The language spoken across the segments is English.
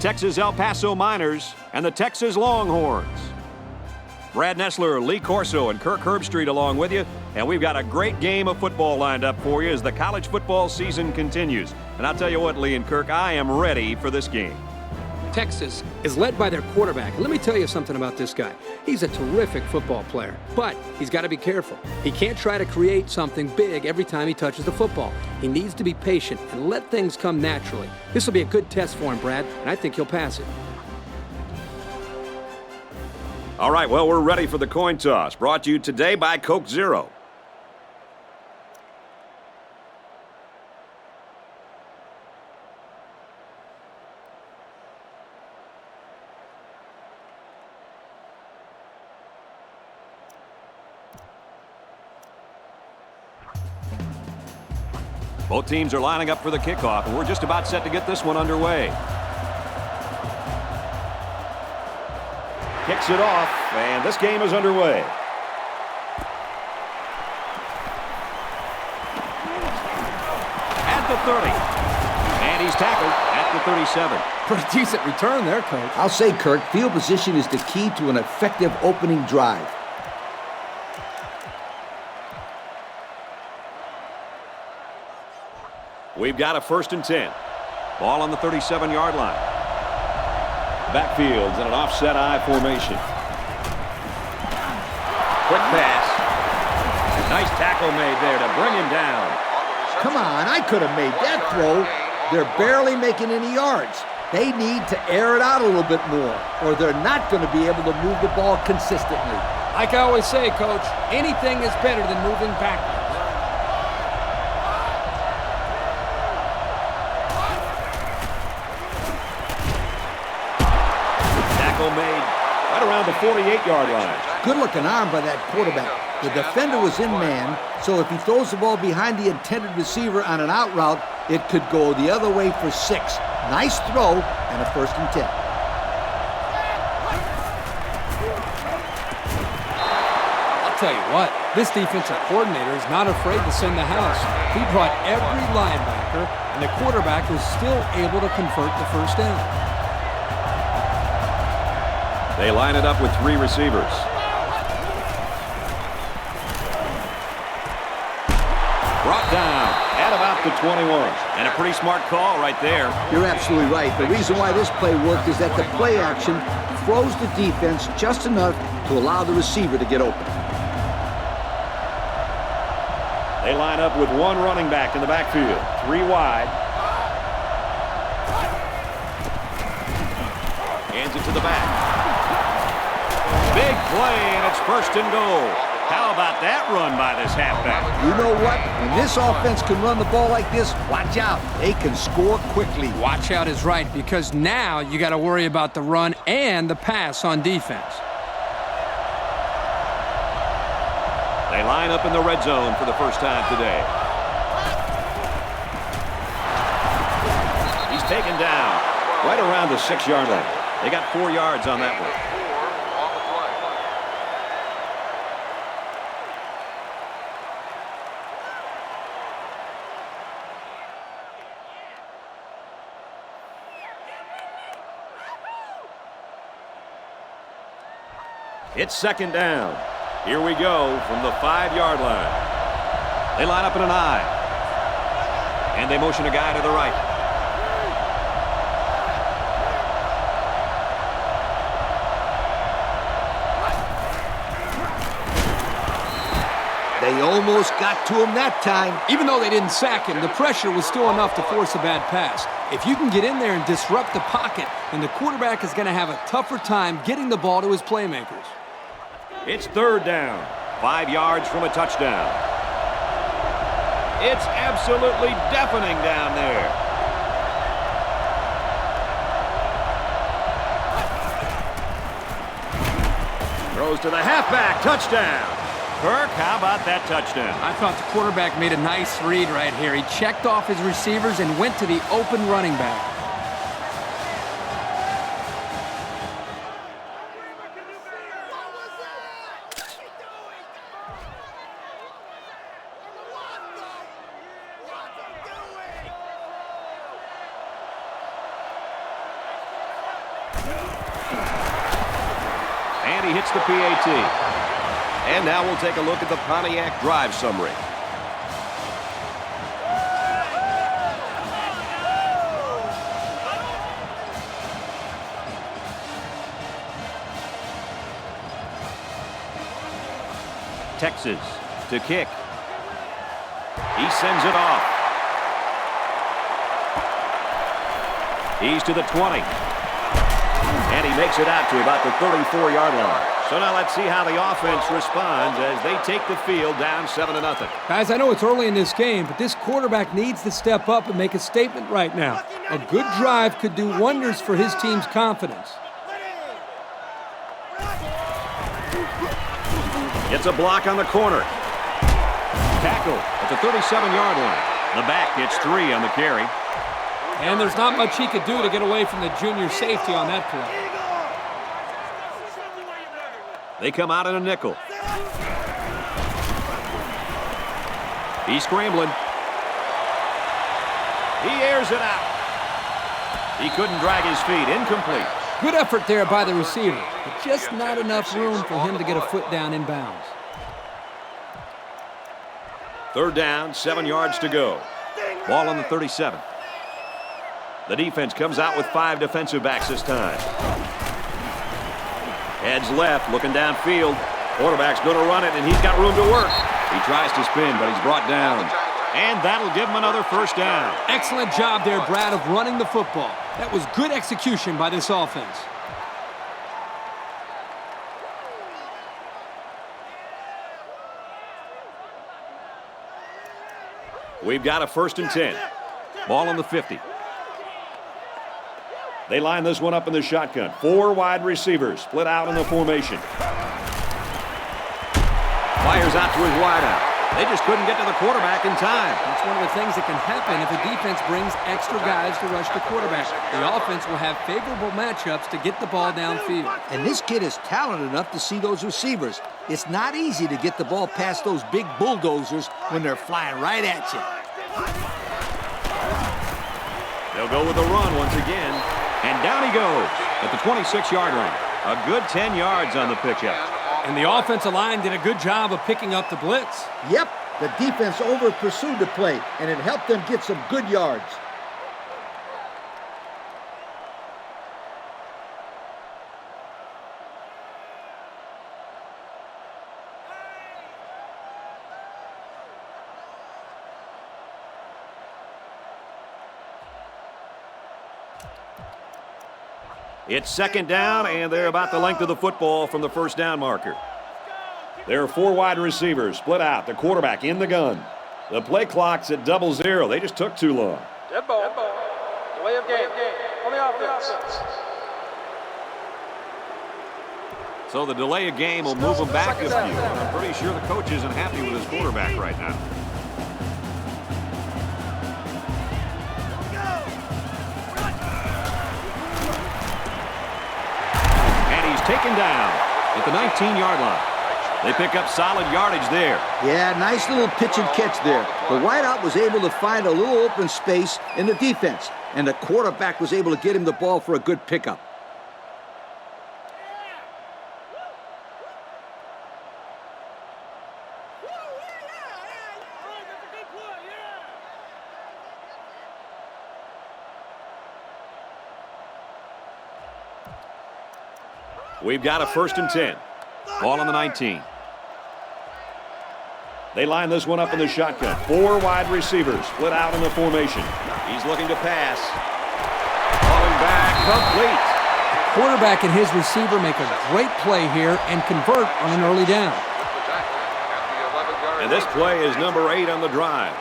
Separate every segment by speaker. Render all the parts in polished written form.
Speaker 1: Texas El Paso Miners and the Texas Longhorns. Brad Nessler, Lee Corso, and Kirk Herbstreit along with you. And we've got a great game of football lined up for you as the college football season continues. And I'll tell you what, Lee and Kirk, I am ready for this game.
Speaker 2: Texas is led by their quarterback. And let me tell you something about this guy. He's a terrific football player, but he's got to be careful. He can't try to create something big every time he touches the football. He needs to be patient and let things come naturally. This will be a good test for him, Brad, and I think he'll pass it.
Speaker 1: All right, well, we're ready for the coin toss, brought to you today by Coke Zero. Both teams are lining up for the kickoff, and we're just about set to get this one underway. Kicks it off, and this game is underway. At the 30. And he's tackled at the 37.
Speaker 2: Pretty decent return there, Coach.
Speaker 3: I'll say, Kirk, field position is the key to an effective opening drive.
Speaker 1: We've got a 1st and 10. Ball on the 37-yard line. Backfield's in an offset I formation. Quick pass. Nice tackle made there to bring him down.
Speaker 3: Come on, I could have made that throw. They're barely making any yards. They need to air it out a little bit more, or they're not going to be able to move the ball consistently.
Speaker 2: Like I always say, Coach, anything is better than moving backwards.
Speaker 1: Made right around the 48-yard line.
Speaker 3: Good-looking arm by that quarterback. The defender was in man, so if he throws the ball behind the intended receiver on an out route, it could go the other way for 6. Nice throw and a 1st and 10.
Speaker 2: I'll tell you what, this defensive coordinator is not afraid to send the house. He brought every linebacker, and the quarterback was still able to convert the 1st down.
Speaker 1: They line it up with 3 receivers. Brought down at about the 21. And a pretty smart call right there.
Speaker 3: You're absolutely right. The reason why this play worked is that the play action froze the defense just enough to allow the receiver to get open.
Speaker 1: They line up with 1 running back in the backfield. 3 wide. Hands it to the back. Big play, and it's 1st and goal. How about that run by this halfback?
Speaker 3: You know what? When this offense can run the ball like this, watch out. They can score quickly.
Speaker 2: Watch out is right, because now you got to worry about the run and the pass on defense.
Speaker 1: They line up in the red zone for the first time today. He's taken down right around the 6-yard line. They got 4 yards on that one. It's 2nd down. Here we go from the 5-yard line. They line up in an I. And they motion a guy to the right.
Speaker 3: They almost got to him that time.
Speaker 2: Even though they didn't sack him, the pressure was still enough to force a bad pass. If you can get in there and disrupt the pocket, then the quarterback is going to have a tougher time getting the ball to his playmakers.
Speaker 1: It's 3rd down. 5 yards from a touchdown. It's absolutely deafening down there. Throws to the halfback. Touchdown. Kirk, how about that touchdown?
Speaker 2: I thought the quarterback made a nice read right here. He checked off his receivers and went to the open running back.
Speaker 1: And he hits the PAT. And now we'll take a look at the Pontiac drive summary. Texas to kick. He sends it off. He's to the 20. And he makes it out to about the 34-yard line. So now let's see how the offense responds as they take the field down 7-0.
Speaker 2: Guys, I know it's early in this game, but this quarterback needs to step up and make a statement right now. A good drive could do wonders for his team's confidence.
Speaker 1: Gets a block on the corner. Tackle at the 37-yard line. The back gets 3 on the carry.
Speaker 2: And there's not much he could do to get away from the junior safety on that play.
Speaker 1: They come out in a nickel. He's scrambling. He airs it out. He couldn't drag his feet. Incomplete.
Speaker 2: Good effort there by the receiver, but just not enough room for him to get a foot down in bounds.
Speaker 1: 3rd down, 7 yards to go. Ball on the 37. The defense comes out with 5 defensive backs this time. Heads left, looking downfield. Quarterback's going to run it, and he's got room to work. He tries to spin, but he's brought down. And that'll give him another 1st down.
Speaker 2: Excellent job there, Brad, of running the football. That was good execution by this offense.
Speaker 1: We've got a 1st and 10. Ball on the 50. They line this one up in the shotgun. 4 wide receivers split out in the formation. Fires out to his wideout. They just couldn't get to the quarterback in time.
Speaker 2: That's one of the things that can happen if a defense brings extra guys to rush the quarterback. The offense will have favorable matchups to get the ball downfield.
Speaker 3: And this kid is talented enough to see those receivers. It's not easy to get the ball past those big bulldozers when they're flying right at you.
Speaker 1: They'll go with the run once again. And down he goes at the 26-yard line. A good 10 yards on the pitch-out.
Speaker 2: And the offensive line did a good job of picking up the blitz.
Speaker 3: Yep, the defense over-pursued the play, and it helped them get some good yards.
Speaker 1: It's 2nd down, and they're about the length of the football from the 1st down marker. There are 4 wide receivers split out. The quarterback in the gun. The play clock's at 00. They just took too long.
Speaker 4: Dead ball. Delay of game. On the offense.
Speaker 1: So the delay of game will move him back a few. I'm pretty sure the coach isn't happy with his quarterback right now. Taken down at the 19-yard line. They pick up solid yardage there.
Speaker 3: Yeah, nice little pitch and catch there. The wideout was able to find a little open space in the defense, and the quarterback was able to get him the ball for a good pickup.
Speaker 1: We've got a 1st and 10. Ball on the 19. They line this one up in the shotgun. 4 wide receivers split out in the formation. He's looking to pass. Falling back, complete.
Speaker 2: The quarterback and his receiver make a great play here and convert on an early down.
Speaker 1: And this play is number 8 on the drive.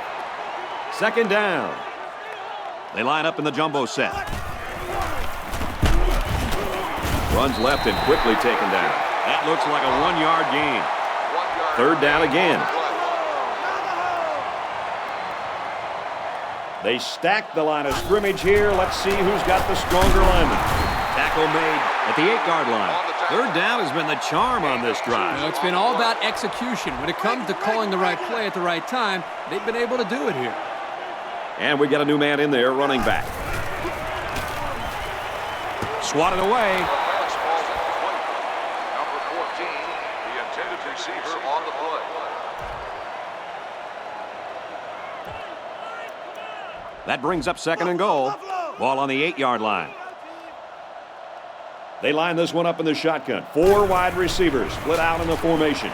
Speaker 1: 2nd down. They line up in the jumbo set. Runs left and quickly taken down. That looks like a 1-yard gain. 3rd down again. They stack the line of scrimmage here. Let's see who's got the stronger lineman. Tackle made at the 8-yard line. 3rd down has been the charm on this drive.
Speaker 2: It's been all about execution. When it comes to calling the right play at the right time, they've been able to do it here.
Speaker 1: And we got a new man in there, running back. Swatted away.
Speaker 5: Number 14, the intended receiver on the play.
Speaker 1: That brings up second and goal. Ball on the 8-yard line. They line this one up in the shotgun. 4 wide receivers split out in the formation.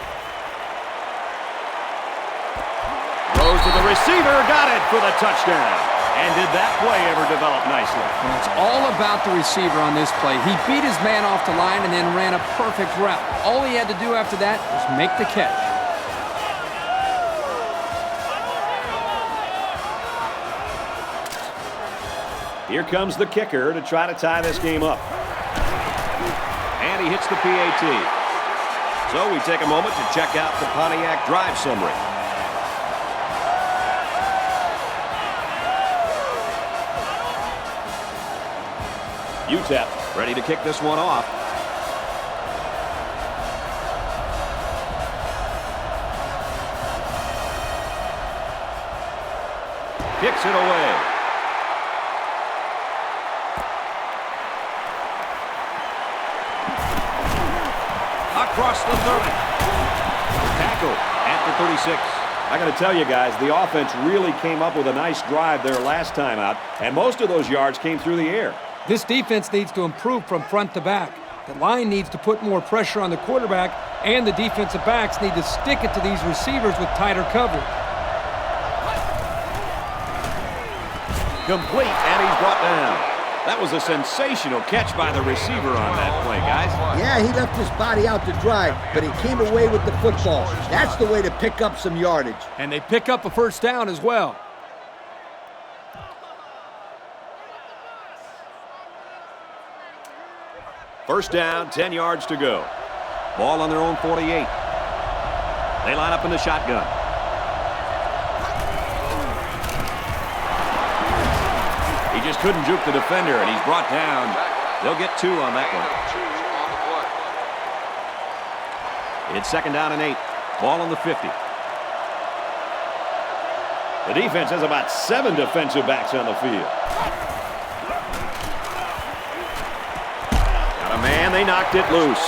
Speaker 1: Throws to the receiver. Got it for the touchdown. And did that play ever develop nicely?
Speaker 2: And it's all about the receiver on this play. He beat his man off the line and then ran a perfect route. All he had to do after that was make the catch.
Speaker 1: Here comes the kicker to try to tie this game up. And he hits the PAT. So we take a moment to check out the Pontiac drive summary. UTEP ready to kick this one off. Kicks it away. Across the 30. Tackle at the 36. I got to tell you guys, the offense really came up with a nice drive there last time out, and most of those yards came through the air.
Speaker 2: This defense needs to improve from front to back. The line needs to put more pressure on the quarterback, and the defensive backs need to stick it to these receivers with tighter coverage.
Speaker 1: Complete, and he's brought down. That was a sensational catch by the receiver on that play, guys.
Speaker 3: Yeah, he left his body out to dry, but he came away with the football. That's the way to pick up some yardage.
Speaker 2: And they pick up a first down as well.
Speaker 1: First down, 10 yards to go. Ball on their own 48. They line up in the shotgun. He just couldn't juke the defender, and he's brought down. They'll get 2 on that one. It's second down and 8. Ball on the 50. The defense has about 7 defensive backs on the field. Man, they knocked it loose.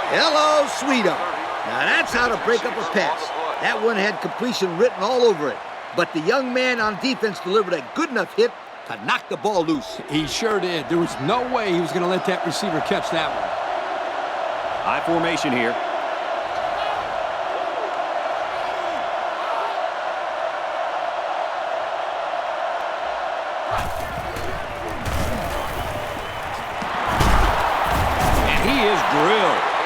Speaker 3: Hello, Sweeto. Now that's how to break up a pass. That one had completion written all over it. But the young man on defense delivered a good enough hit to knock the ball loose.
Speaker 2: He sure did. There was no way he was going to let that receiver catch that one.
Speaker 1: High formation here.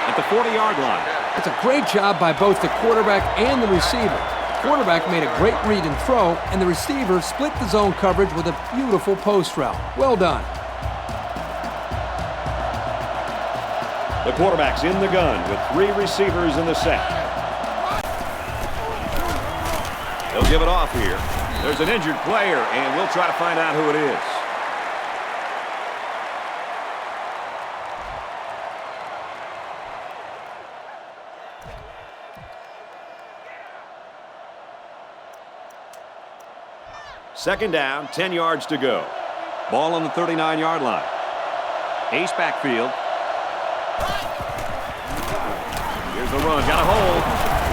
Speaker 1: At the 40-yard line.
Speaker 2: It's a great job by both the quarterback and the receiver. The quarterback made a great read and throw, and the receiver split the zone coverage with a beautiful post route. Well done.
Speaker 1: The quarterback's in the gun with 3 receivers in the set. They'll give it off here. There's an injured player, and we'll try to find out who it is. Second down, 10 yards to go. Ball on the 39-yard line. Ace backfield. Here's the run. Got a hold.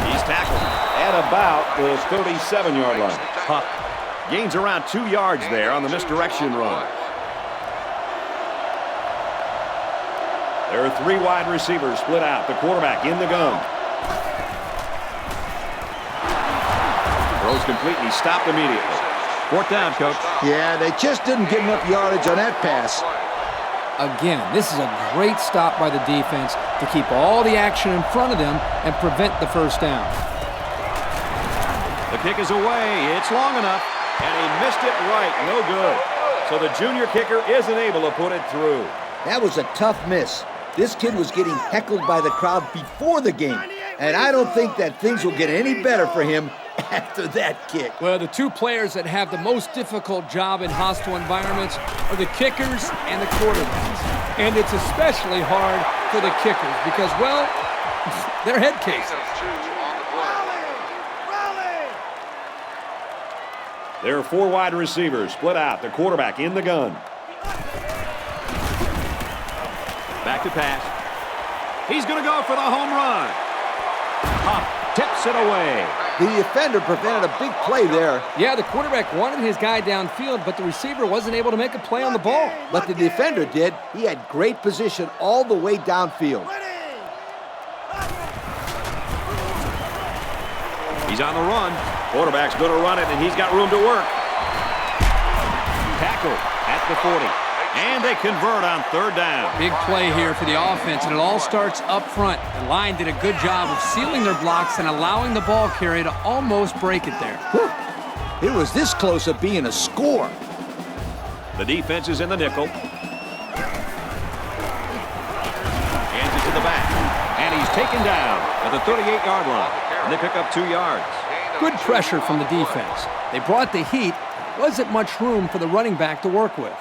Speaker 1: He's tackled at about the 37-yard line. Huck gains around 2 yards there on the misdirection run. There are 3 wide receivers split out. The quarterback in the gun. Throws complete and he stopped immediately. 4th down, Coach.
Speaker 3: Yeah, they just didn't get enough yardage on that pass.
Speaker 2: Again, this is a great stop by the defense to keep all the action in front of them and prevent the first down.
Speaker 1: The kick is away. It's long enough, and he missed it right. No good. So the junior kicker isn't able to put it through.
Speaker 3: That was a tough miss. This kid was getting heckled by the crowd before the game, and I don't think that things will get any better for him after that kick.
Speaker 2: Well, the 2 players that have the most difficult job in hostile environments are the kickers and the quarterbacks. And it's especially hard for the kickers because, well, they're head cases.
Speaker 1: There are 4 wide receivers split out. The quarterback in the gun. Back to pass. He's going to go for the home run. Up, tips it away.
Speaker 3: The defender prevented a big play there.
Speaker 2: Yeah, the quarterback wanted his guy downfield, but the receiver wasn't able to make a play on the ball.
Speaker 3: But the defender did. He had great position all the way downfield.
Speaker 1: He's on the run. Quarterback's going to run it, and he's got room to work. Tackle at the 40. And they convert on third down.
Speaker 2: Big play here for the offense, and it all starts up front. The line did a good job of sealing their blocks and allowing the ball carrier to almost break it there.
Speaker 3: Whew. It was this close of being a score.
Speaker 1: The defense is in the nickel. Hands it to the back. And he's taken down at the 38-yard line. And they pick up 2 yards.
Speaker 2: Good pressure from the defense. They brought the heat. Wasn't much room for the running back to work with.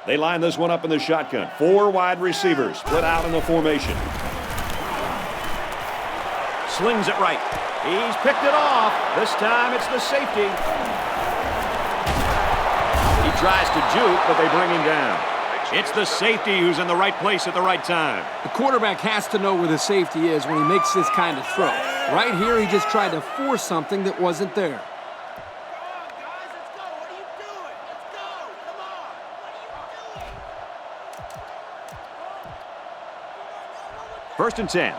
Speaker 1: They line this one up in the shotgun. 4 wide receivers split out in the formation. Slings it right. He's picked it off. This time it's the safety. He tries to juke, but they bring him down. It's the safety who's in the right place at the right time.
Speaker 2: The quarterback has to know where the safety is when he makes this kind of throw. Right here, he just tried to force something that wasn't there.
Speaker 1: First and 10.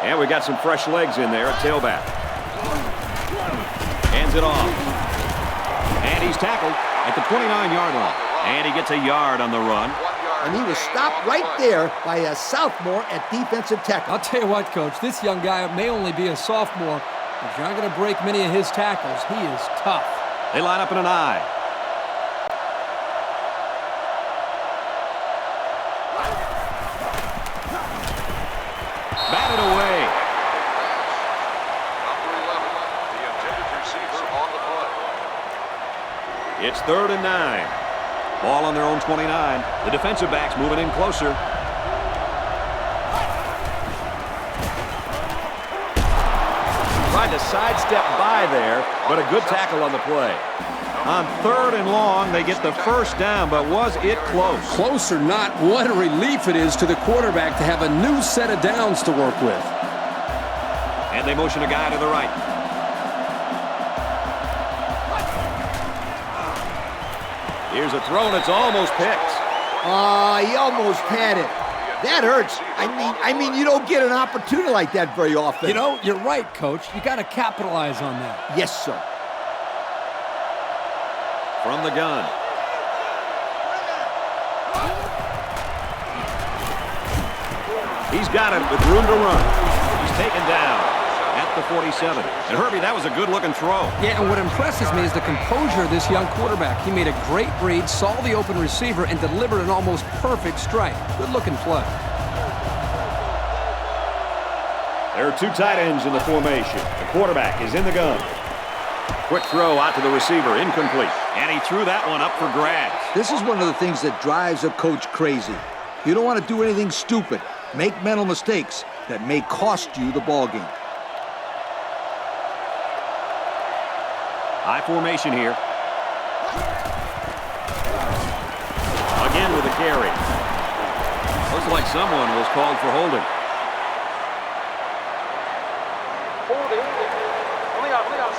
Speaker 1: And we got some fresh legs in there at tailback. Hands it off. And he's tackled at the 29-yard line. And he gets a yard on the run.
Speaker 3: And he was stopped right there by a sophomore at defensive tackle.
Speaker 2: I'll tell you what, Coach, this young guy may only be a sophomore, but you're not going to break many of his tackles. He is tough.
Speaker 1: They line up in an I. Batted away.
Speaker 5: Number 11, the intended receiver on the play.
Speaker 1: It's 3rd and 9. Ball on their own 29. The defensive backs moving in closer. Tried to sidestep by there, but a good tackle on the play. On 3rd and long, they get the first down, but was it close?
Speaker 2: Close or not, what a relief it is to the quarterback to have a new set of downs to work with.
Speaker 1: And they motion a guy to the right. Here's a throw, and it's almost picked.
Speaker 3: He almost had it. That hurts. I mean, you don't get an opportunity like that very often.
Speaker 2: You know, you're right, Coach. You got to capitalize on that.
Speaker 3: Yes, sir.
Speaker 1: From the gun. He's got it with room to run. He's taken down at the 47. And Herbie, that was a good-looking throw.
Speaker 2: Yeah, and what impresses me is the composure of this young quarterback. He made a great read, saw the open receiver, and delivered an almost perfect strike. Good-looking play.
Speaker 1: There are 2 tight ends in the formation. The quarterback is in the gun. Quick throw out to the receiver, incomplete. And he threw that one up for grabs.
Speaker 3: This is one of the things that drives a coach crazy. You don't want to do anything stupid. Make mental mistakes that may cost you the ball game.
Speaker 1: High formation here. Again with a carry. Looks like someone was called for holding.
Speaker 4: Holding. Only offense.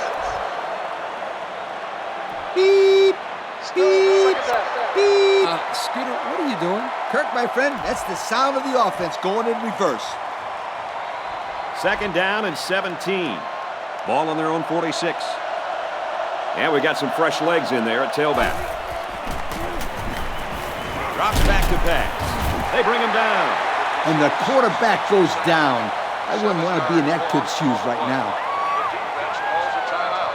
Speaker 3: Beep! Beep! Beep!
Speaker 2: Scooter, what are you doing?
Speaker 3: Kirk, my friend, that's the sound of the offense going in reverse.
Speaker 1: 2nd down and 17. Ball on their own 46. And we got some fresh legs in there at tailback. Drops back to pass. They bring him down.
Speaker 3: And the quarterback goes down. I wouldn't want to be in that kid's shoes right now.
Speaker 5: The defense calls a timeout.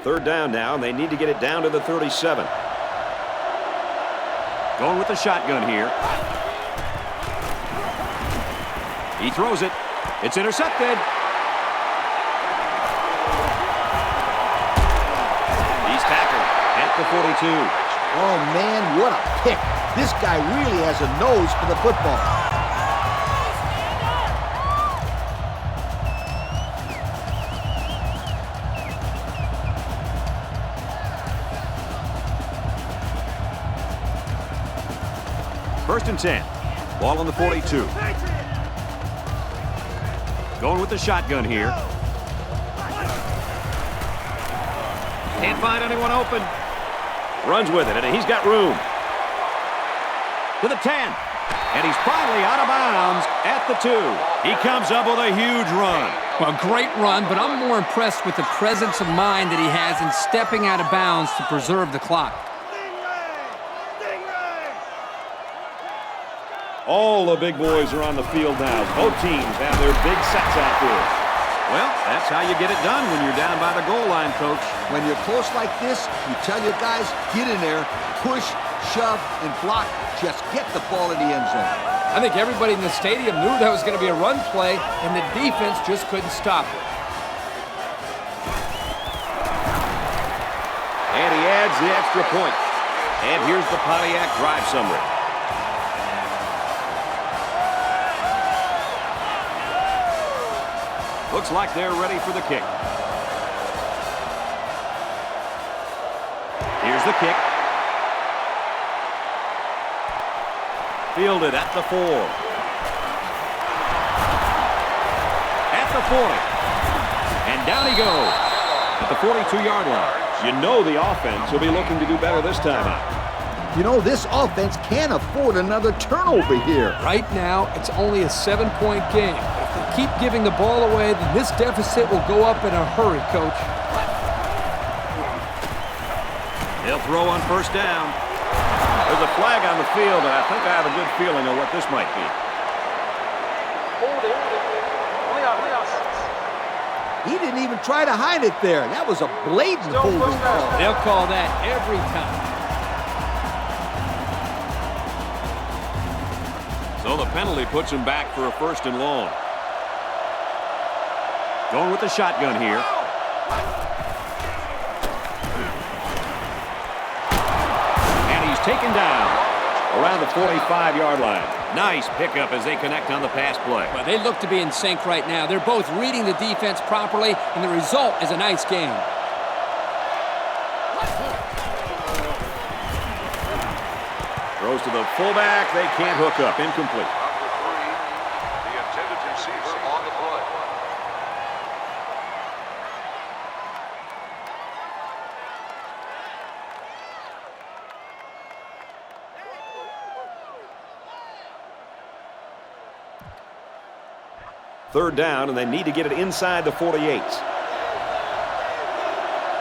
Speaker 1: Third down now, and they need to get it down to the 37. Going with the shotgun here. He throws it. It's intercepted. the 42.
Speaker 3: Oh, man, what a pick. This guy really has a nose for the football.
Speaker 1: First and 10. Ball on the 42. Going with the shotgun here. Can't find anyone open. Runs with it, and he's got room. To the 10. And he's finally out of bounds at the 2. He comes up with a huge run.
Speaker 2: Well, great run, but I'm more impressed with the presence of mind that he has in stepping out of bounds to preserve the clock.
Speaker 1: All the big boys are on the field now. Both teams have their big sets out there. Well, that's how you get it done when you're down by the goal line, Coach.
Speaker 3: When you're close like this, you tell your guys, get in there, push, shove, and block. Just get the ball in the end zone.
Speaker 2: I think everybody in the stadium knew that was going to be a run play, and the defense just couldn't stop it.
Speaker 1: And he adds the extra point. And here's the Pontiac drive summary. Looks like they're ready for the kick. Here's the kick. Fielded at the 4. At the 40. And down he goes. At the 42-yard line. You know the offense will be looking to do better this time out.
Speaker 3: You know, this offense can't afford another turnover here.
Speaker 2: Right now, it's only a 7-point game. If they keep giving the ball away, then this deficit will go up in a hurry, Coach.
Speaker 1: They'll throw on first down. There's a flag on the field, and I think I have a good feeling of what this might be.
Speaker 3: He didn't even try to hide it there. That was a blatant holding call.
Speaker 2: They'll call that every time.
Speaker 1: So the penalty puts him back for a first and long. Going with the shotgun here. And he's taken down around the 45-yard line. Nice pickup as they connect on the pass play.
Speaker 2: Well, they look to be in sync right now. They're both reading the defense properly, and the result is a nice game.
Speaker 1: Throws to the fullback. They can't hook up. Incomplete.
Speaker 5: Number 3, the intended receiver on the play.
Speaker 1: Third down, and they need to get it inside the 48.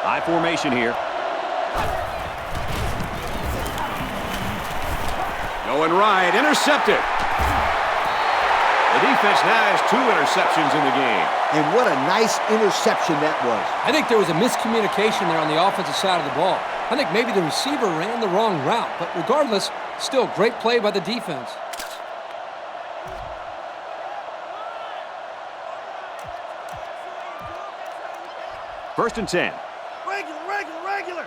Speaker 1: High formation here. Going right, intercepted. The defense now has 2 interceptions in the game.
Speaker 3: And what a nice interception that was.
Speaker 2: I think there was a miscommunication there on the offensive side of the ball. I think maybe the receiver ran the wrong route, but regardless, still great play by the defense.
Speaker 1: First and 10.
Speaker 4: Regular.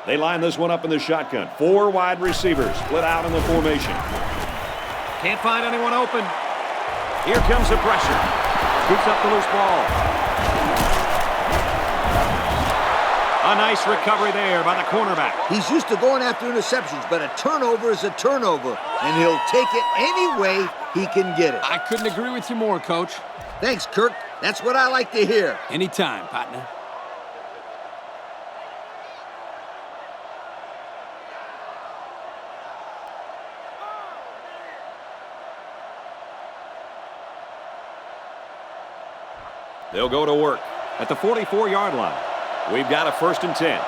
Speaker 1: They line this one up in the shotgun. 4 wide receivers split out in the formation. Can't find anyone open. Here comes the pressure. Scoops up the loose ball. A nice recovery there by the cornerback.
Speaker 3: He's used to going after interceptions, but a turnover is a turnover, and he'll take it any way he can get it.
Speaker 2: I couldn't agree with you more, Coach.
Speaker 3: Thanks, Kirk. That's what I like to hear.
Speaker 2: Anytime, partner.
Speaker 1: They'll go to work at the 44-yard line. We've got a first and 10.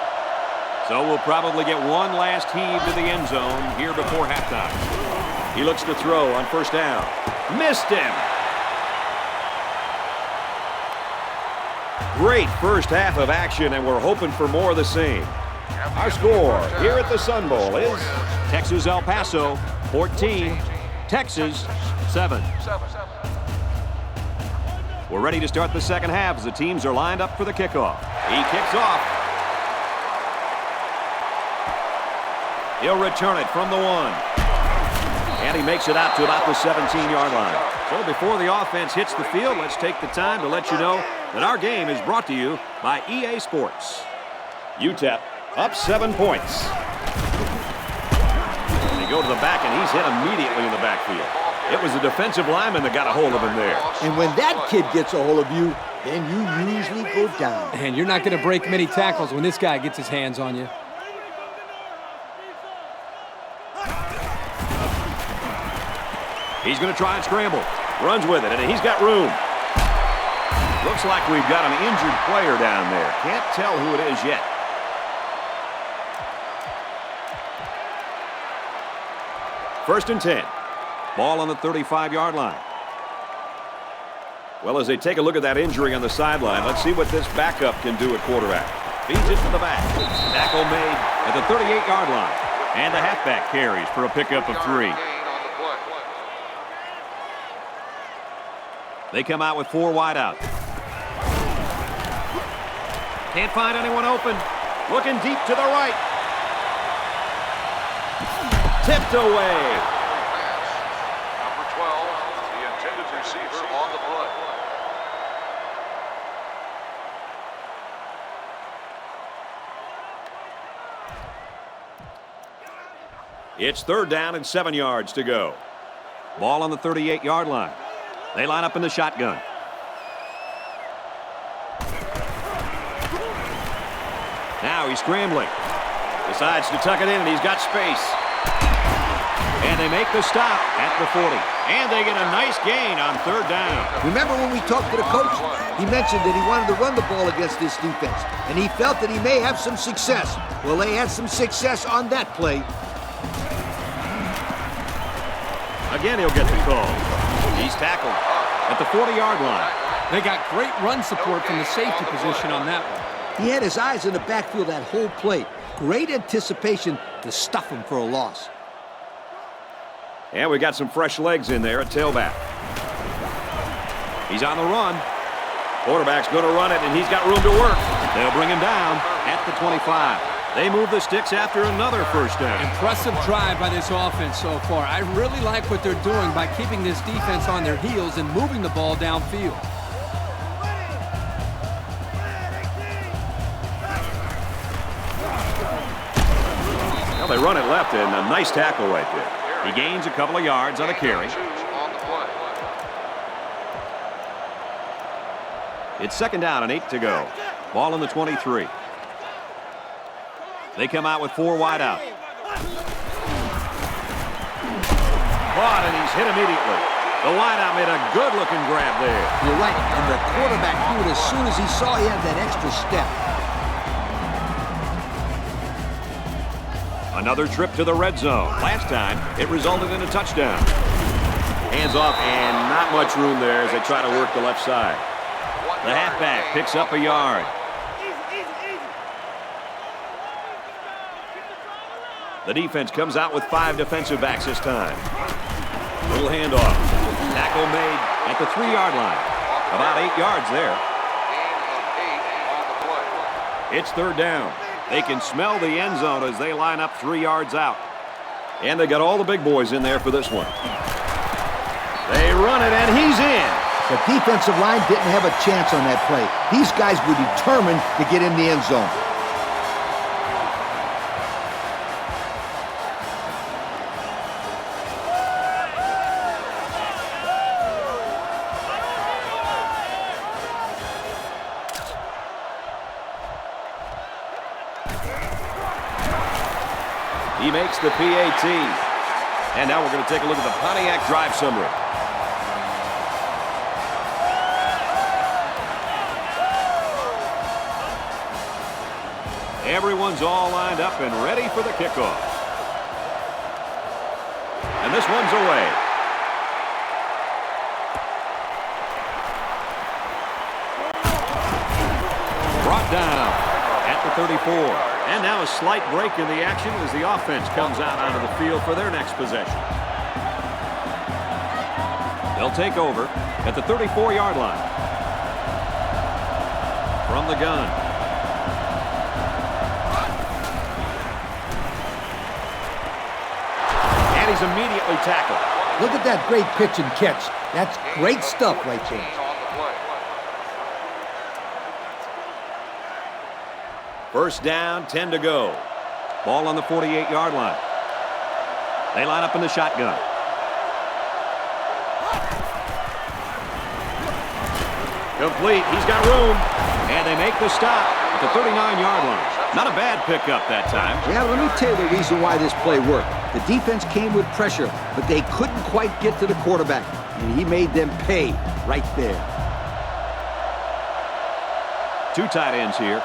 Speaker 1: So we'll probably get one last heave to the end zone here before halftime. He looks to throw on first down. Missed him. Great first half of action, and we're hoping for more of the same. Our score here at the Sun Bowl is Texas El Paso 14, Texas 7. We're ready to start the second half as the teams are lined up for the kickoff. He kicks off. He'll return it from the 1. And he makes it out to about the 17-yard line. So before the offense hits the field, let's take the time to let you know that our game is brought to you by EA Sports. UTEP up 7 points. They go to the back, and he's hit immediately in the backfield. It was the defensive lineman that got a hold of him there.
Speaker 3: And when that kid gets a hold of you, then you usually go down.
Speaker 2: And you're not going to break many tackles when this guy gets his hands on you.
Speaker 1: He's going to try and scramble. Runs with it, and he's got room. Looks like we've got an injured player down there. Can't tell who it is yet. First and 10. Ball on the 35-yard line. Well, as they take a look at that injury on the sideline, let's see what this backup can do at quarterback. Feeds it to the back. Tackle made at the 38-yard line. And the halfback carries for a pickup of 3. They come out with 4 wide out. Can't find anyone open. Looking deep to the right. Tipped away.
Speaker 5: Number 12, the intended receiver on the play.
Speaker 1: It's 3rd down and 7 yards to go. Ball on the 38-yard line. They line up in the shotgun. Now he's scrambling. Decides to tuck it in, and he's got space. And they make the stop at the 40. And they get a nice gain on 3rd down.
Speaker 3: Remember when we talked to the coach? He mentioned that he wanted to run the ball against this defense, and he felt that he may have some success. Well, they had some success on that play.
Speaker 1: Again, he'll get the call. He's tackled at the 40-yard line.
Speaker 2: They got great run support from the safety position on that one.
Speaker 3: He had his eyes in the backfield that whole play. Great anticipation to stuff him for a loss.
Speaker 1: And we got some fresh legs in there at tailback. He's on the run. Quarterback's going to run it, and he's got room to work. They'll bring him down at the 25. They move the sticks after another first down.
Speaker 2: Impressive drive by this offense so far. I really like what they're doing by keeping this defense on their heels and moving the ball downfield.
Speaker 1: Well, they run it left, and a nice tackle right there. He gains a couple of yards on a carry. It's 2nd down and 8 to go. Ball on the 23. They come out with 4 wide out. Caught, and he's hit immediately. The wideout made a good-looking grab there.
Speaker 3: You're right, and the quarterback knew it as soon as he saw he had that extra step.
Speaker 1: Another trip to the red zone. Last time, it resulted in a touchdown. Hands off, and not much room there as they try to work the left side. The halfback picks up a yard. The defense comes out with 5 defensive backs this time. Little handoff. Tackle made at the 3-yard line. About 8 yards there. It's 3rd down. They can smell the end zone as they line up 3 yards out. And they got all the big boys in there for this one. They run it, and he's in.
Speaker 3: The defensive line didn't have a chance on that play. These guys were determined to get in the end zone.
Speaker 1: He makes the PAT. And now we're going to take a look at the Pontiac drive summary. Everyone's all lined up and ready for the kickoff. And this one's away. Brought down at the 34. And now a slight break in the action as the offense comes out onto the field for their next possession. They'll take over at the 34-yard line. From the gun. and he's immediately tackled.
Speaker 3: Look at that great pitch and catch. That's great stuff right there.
Speaker 5: On the play.
Speaker 1: First down, 10 to go. Ball on the 48-yard line. They line up in the shotgun. Complete. He's got room. And they make the stop at the 39-yard line. Not a bad pickup that time.
Speaker 3: Yeah, let me tell you the reason why this play worked. The defense came with pressure, but they couldn't quite get to the quarterback, and he made them pay right there.
Speaker 1: Two tight ends here.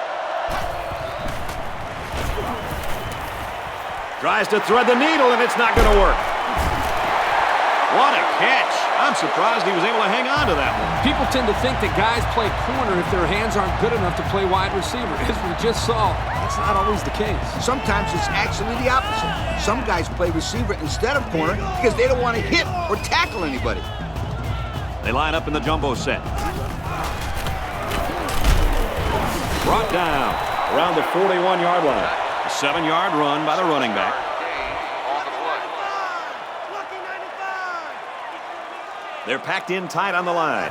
Speaker 1: Tries to thread the needle, and it's not going to work. What a catch. I'm surprised he was able to hang on to that one.
Speaker 2: People tend to think that guys play corner if their hands aren't good enough to play wide receiver. As we just saw, that's not always the case.
Speaker 3: Sometimes it's actually the opposite. Some guys play receiver instead of corner because they don't want to hit or tackle anybody.
Speaker 1: They line up in the jumbo set. Brought down around the 41-yard line. A 7-yard run by the running back. They're packed in tight on the line.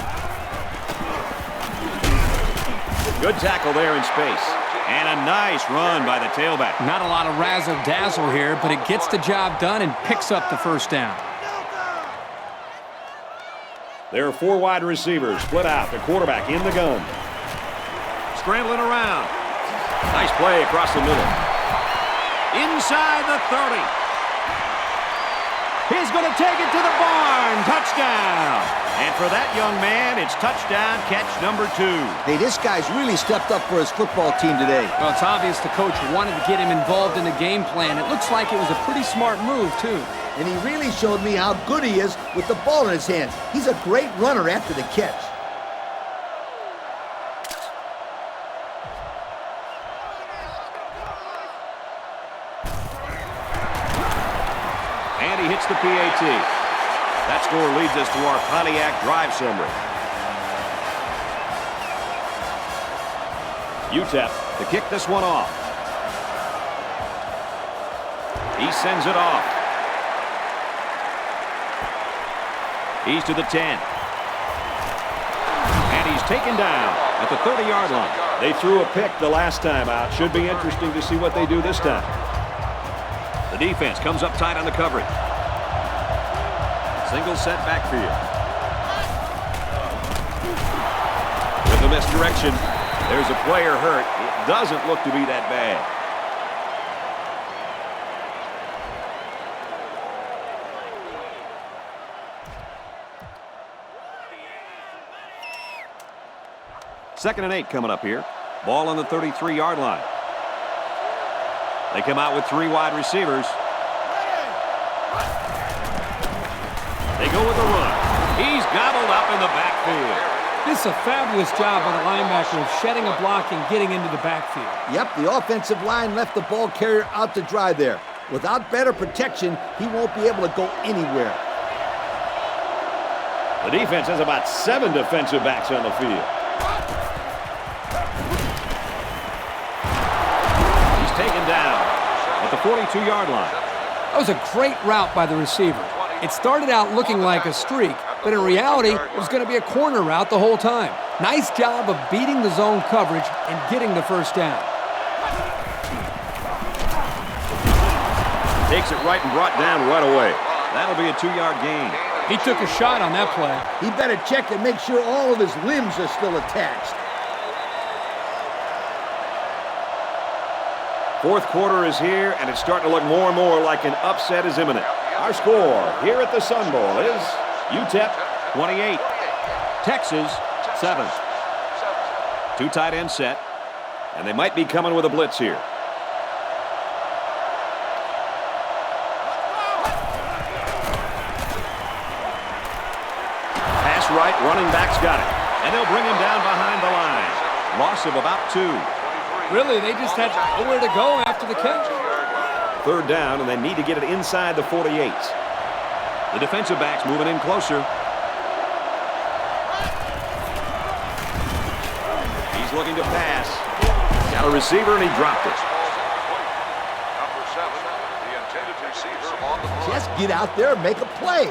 Speaker 1: Good tackle there in space. And a nice run by the tailback.
Speaker 2: Not a lot of razzle-dazzle here, but it gets the job done and picks up the first down.
Speaker 1: There are 4 wide receivers split out. The quarterback in the gun. Scrambling around. Nice play across the middle. Inside the 30. He's going to take it to the barn. Touchdown. And for that young man, it's touchdown catch number 2.
Speaker 3: Hey, this guy's really stepped up for his football team today.
Speaker 2: Well, it's obvious the coach wanted to get him involved in the game plan. It looks like it was a pretty smart move, too.
Speaker 3: And he really showed me how good he is with the ball in his hands. He's a great runner after the catch.
Speaker 1: And he hits the PAT. That score leads us to our Pontiac drive summary. UTEP to kick this one off. He sends it off. He's to the 10. And he's taken down at the 30-yard line. They threw a pick the last time out. Should be interesting to see what they do this time. The defense comes up tight on the coverage. Single set backfield. With the misdirection, there's a player hurt. It doesn't look to be that bad. Second and 8 coming up here. Ball on the 33-yard line. They come out with 3 wide receivers. They go with a run. He's gobbled up in the backfield.
Speaker 2: This is a fabulous job by the linebacker of shedding a block and getting into the backfield.
Speaker 3: Yep, the offensive line left the ball carrier out to dry there. Without better protection, he won't be able to go anywhere.
Speaker 1: The defense has about 7 defensive backs on the field. He's taken down at the 42-yard line.
Speaker 2: That was a great route by the receiver. It started out looking like a streak, but in reality, it was going to be a corner route the whole time. Nice job of beating the zone coverage and getting the first down.
Speaker 1: Takes it right and brought down right away. That'll be a 2-yard gain.
Speaker 2: He took a shot on that play.
Speaker 3: He better check and make sure all of his limbs are still attached.
Speaker 1: Fourth quarter is here, and it's starting to look more and more like an upset is imminent. Our score here at the Sun Bowl is UTEP 28, Texas 7. 2 tight end set, and they might be coming with a blitz here. Pass right, running back's got it, and they'll bring him down behind the line. Loss of about 2.
Speaker 2: Really, they just had nowhere to go after the catch.
Speaker 1: Third down, and they need to get it inside the 48. The defensive back's moving in closer. He's looking to pass. Got a receiver, and he dropped it.
Speaker 5: Number 7, the intended receiver on the play.
Speaker 3: Just get out there and make a play.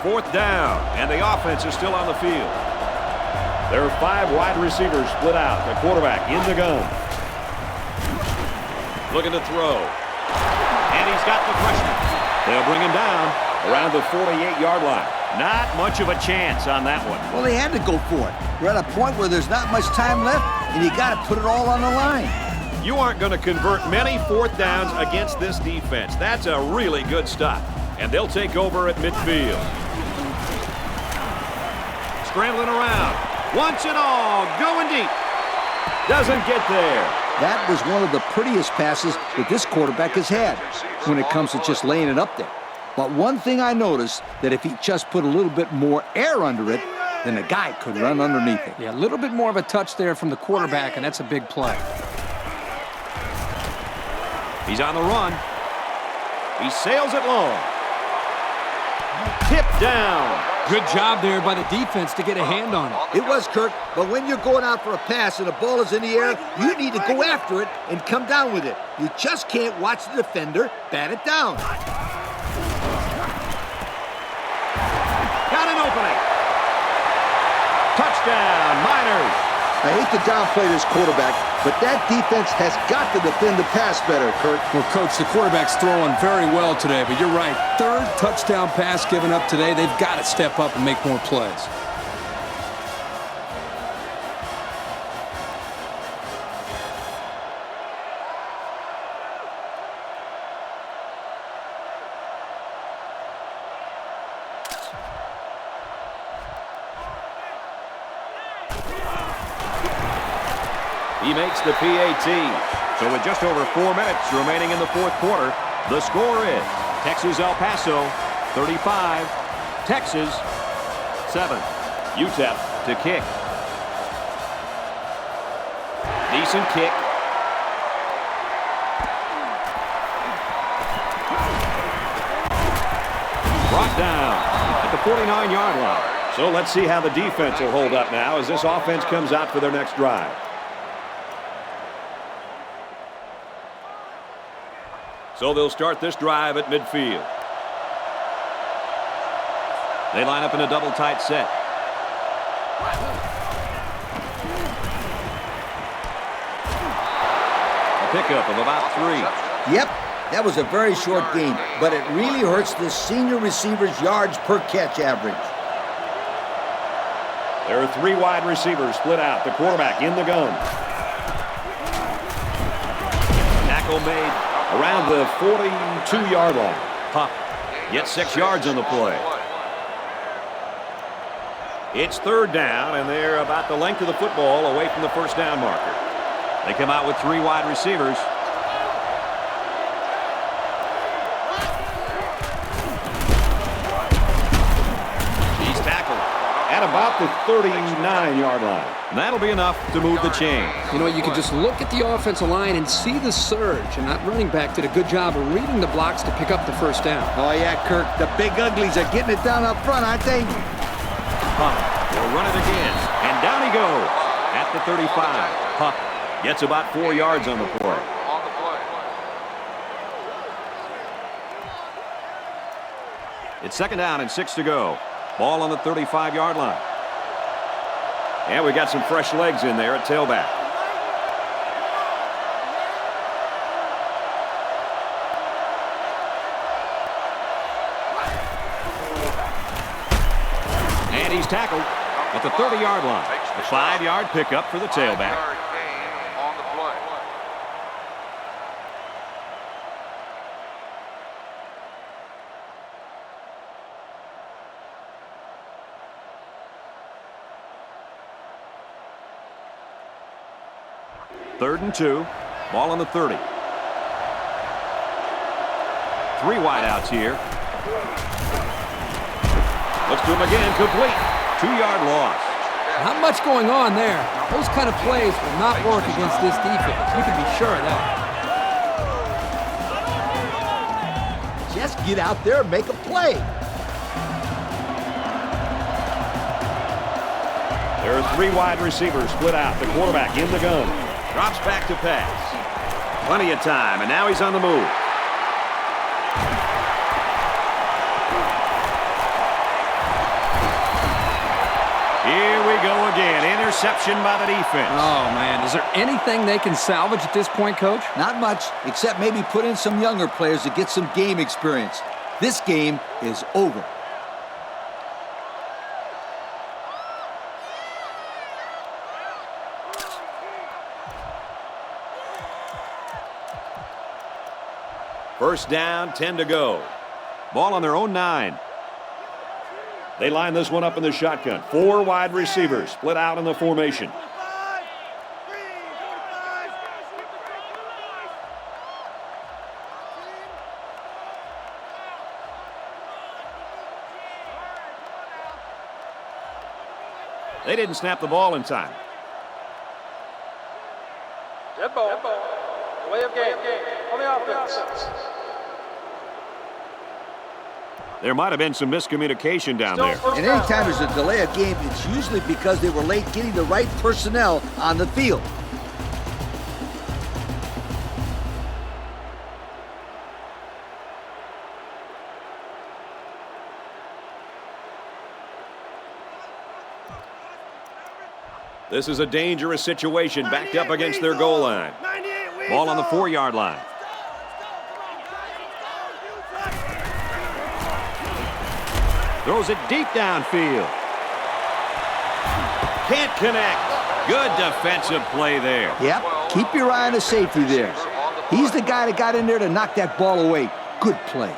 Speaker 1: Fourth down, and the offense is still on the field. There are 5 wide receivers split out. The quarterback in the gun. Looking to throw. And he's got the freshman. They'll bring him down around the 48-yard line. Not much of a chance on that one.
Speaker 3: Well, they had to go for it. We're at a point where there's not much time left, and you got to put it all on the line.
Speaker 1: You aren't going to convert many fourth downs against this defense. That's a really good stop. And they'll take over at midfield. Scrambling around. Wants it all. Going deep. Doesn't get there.
Speaker 3: That was one of the prettiest passes that this quarterback has had when it comes to just laying it up there. But one thing I noticed, that if he just put a little bit more air under it, then the guy could run underneath it.
Speaker 2: Yeah, a little bit more of a touch there from the quarterback, and that's a big play.
Speaker 1: He's on the run. He sails it long. Tipped down.
Speaker 2: Good job there by the defense to get a hand on it.
Speaker 3: It was, Kirk, but when you're going out for a pass and the ball is in the air, you need to go after it and come down with it. You just can't watch the defender bat it down.
Speaker 1: Got an opening. Touchdown, Miners.
Speaker 3: I hate to downplay this quarterback, but that defense has got to defend the pass better, Kirk.
Speaker 2: Well, Coach, the quarterback's throwing very well today, but you're right. 3rd touchdown pass given up today. They've got to step up and make more plays.
Speaker 1: He makes the PAT. So with just over 4 minutes remaining in the 4th quarter, the score is Texas-El Paso 35, Texas 7. UTEP to kick. Decent kick. Brought down at the 49-yard line. So let's see how the defense will hold up now as this offense comes out for their next drive. So they'll start this drive at midfield. They line up in a double tight set. A pickup of about 3.
Speaker 3: Yep, that was a very short game, but it really hurts the senior receiver's yards per catch average.
Speaker 1: There are 3 wide receivers split out. The quarterback in the gun. Tackle made around the 42-yard line. Pup gets 6 yards on the play. It's 3rd down, and they're about the length of the football away from the first down marker. They come out with 3 wide receivers. He's tackled at about the 39-yard line. And that'll be enough to move the chain.
Speaker 2: You know, you can just look at the offensive line and see the surge, and that running back did a good job of reading the blocks to pick up the first down.
Speaker 3: Oh, yeah, Kirk, the big uglies are getting it down up front, aren't they?
Speaker 1: Pup will run it again, and down he goes at the 35. Pup gets about 4 yards on the play. It's 2nd down and 6 to go. Ball on the 35-yard line. And we got some fresh legs in there at tailback. And he's tackled at the 30-yard line. A 5-yard pickup for the tailback. Third and 2. Ball on the 30. 3 wideouts here. Looks to him again. Complete. 2-yard loss.
Speaker 2: Not much going on there. Those kind of plays will not work against this defense. You can be sure of that.
Speaker 3: Just get out there and make a play.
Speaker 1: There are 3 wide receivers split out. The quarterback in the gun. Drops back to pass. Plenty of time, and now he's on the move. Here we go again. Interception by the defense.
Speaker 2: Oh, man. Is there anything they can salvage at this point, Coach?
Speaker 3: Not much, except maybe put in some younger players to get some game experience. This game is over.
Speaker 1: First down, 10 to go. Ball on their own 9. They line this one up in the shotgun. 4 wide receivers split out in the formation. They didn't snap the ball in time.
Speaker 4: Dead ball. Delay of game. On the offense.
Speaker 1: There might have been some miscommunication down there.
Speaker 3: And anytime there's a delay of game, it's usually because they were late getting the right personnel on the field.
Speaker 1: This is a dangerous situation, backed up against their goal line. Ball on the 4-yard line. Throws it deep downfield. Can't connect. Good defensive play there.
Speaker 3: Yep, keep your eye on the safety there. He's the guy that got in there to knock that ball away. Good play.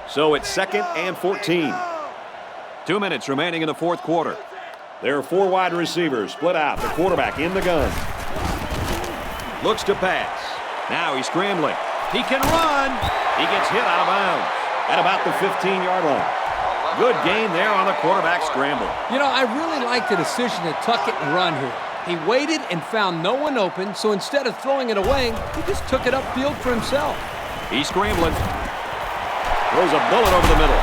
Speaker 1: So it's 2nd and 14. 2 minutes remaining in the 4th quarter. There are 4 wide receivers split out. The quarterback in the gun. Looks to pass. Now he's scrambling. He can run. He gets hit out of bounds at about the 15-yard line. Good gain there on the quarterback scramble.
Speaker 2: You know, I really like the decision to tuck it and run here. He waited and found no one open, so instead of throwing it away, he just took it upfield for himself.
Speaker 1: He's scrambling. Throws a bullet over the middle.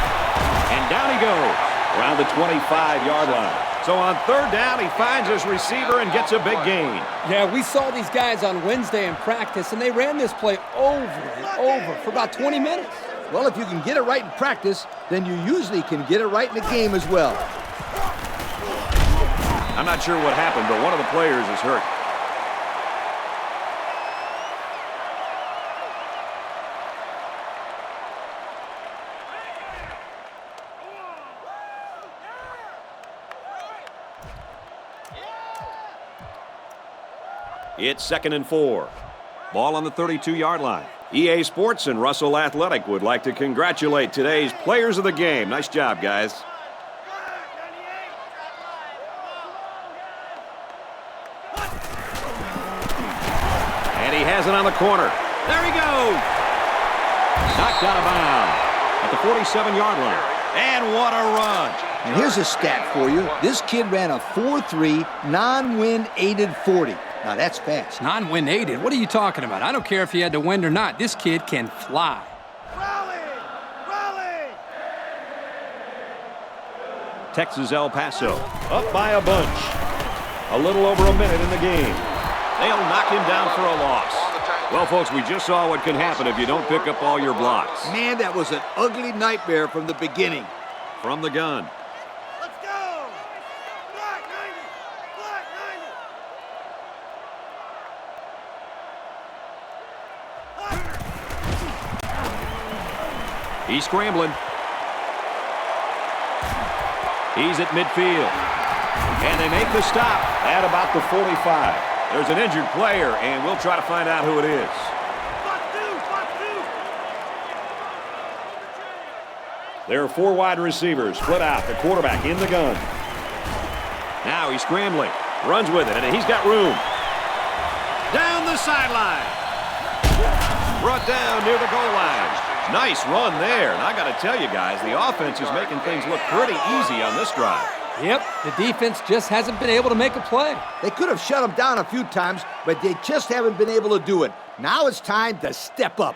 Speaker 1: And down he goes around the 25-yard line. So on 3rd down, he finds his receiver and gets a big gain.
Speaker 2: Yeah, we saw these guys on Wednesday in practice, and they ran this play over and over for about 20 minutes.
Speaker 3: Well, if you can get it right in practice, then you usually can get it right in the game as well.
Speaker 1: I'm not sure what happened, but one of the players is hurt. It's 2nd and 4. Ball on the 32-yard line. EA Sports and Russell Athletic would like to congratulate today's players of the game. Nice job, guys. And he has it on the corner. There he goes. Knocked out of bounds at the 47-yard line. And what a run.
Speaker 3: And here's a stat for you. This kid ran a 4.3 non-wind aided 40. Now, that's fast.
Speaker 2: Non-wind aided? What are you talking about? I don't care if he had the wind or not. This kid can fly.
Speaker 4: Rally!
Speaker 1: Texas El Paso up by a bunch. A little over a minute in the game. They'll knock him down for a loss. Well, folks, we just saw what can happen if you don't pick up all your blocks.
Speaker 3: Man, that was an ugly nightmare from the beginning.
Speaker 1: From the gun.
Speaker 4: Let's go! Black 90! Black 90!
Speaker 1: He's scrambling. He's at midfield. And they make the stop at about the 45. There's an injured player, and we'll try to find out who it is. There are 4 wide receivers split out. The quarterback in the gun. Now he's scrambling. Runs with it, and he's got room. Down the sideline. Brought down near the goal line. Nice run there. And I got to tell you guys, the offense is making things look pretty easy on this drive.
Speaker 2: Yep, the defense just hasn't been able to make a play.
Speaker 3: They could have shut him down a few times, but they just haven't been able to do it. Now it's time to step up.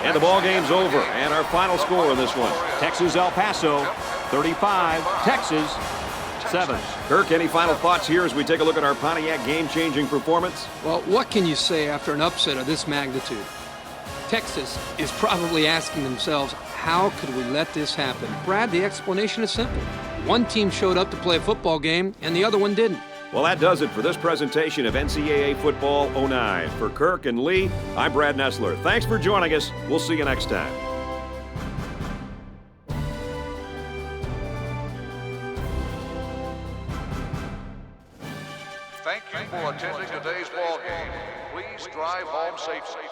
Speaker 1: And the ball game's over. And our final score in this one, Texas-El Paso, 35, Texas 7. Kirk, any final thoughts here as we take a look at our Pontiac game-changing performance?
Speaker 2: Well, what can you say after an upset of this magnitude? Texas is probably asking themselves, how could we let this happen? Brad, the explanation is simple. One team showed up to play a football game, and the other one didn't.
Speaker 1: Well, that does it for this presentation of NCAA Football 09. For Kirk and Lee, I'm Brad Nessler. Thanks for joining us. We'll see you next time.
Speaker 5: Thank you for attending today's ball game. Please drive home safely.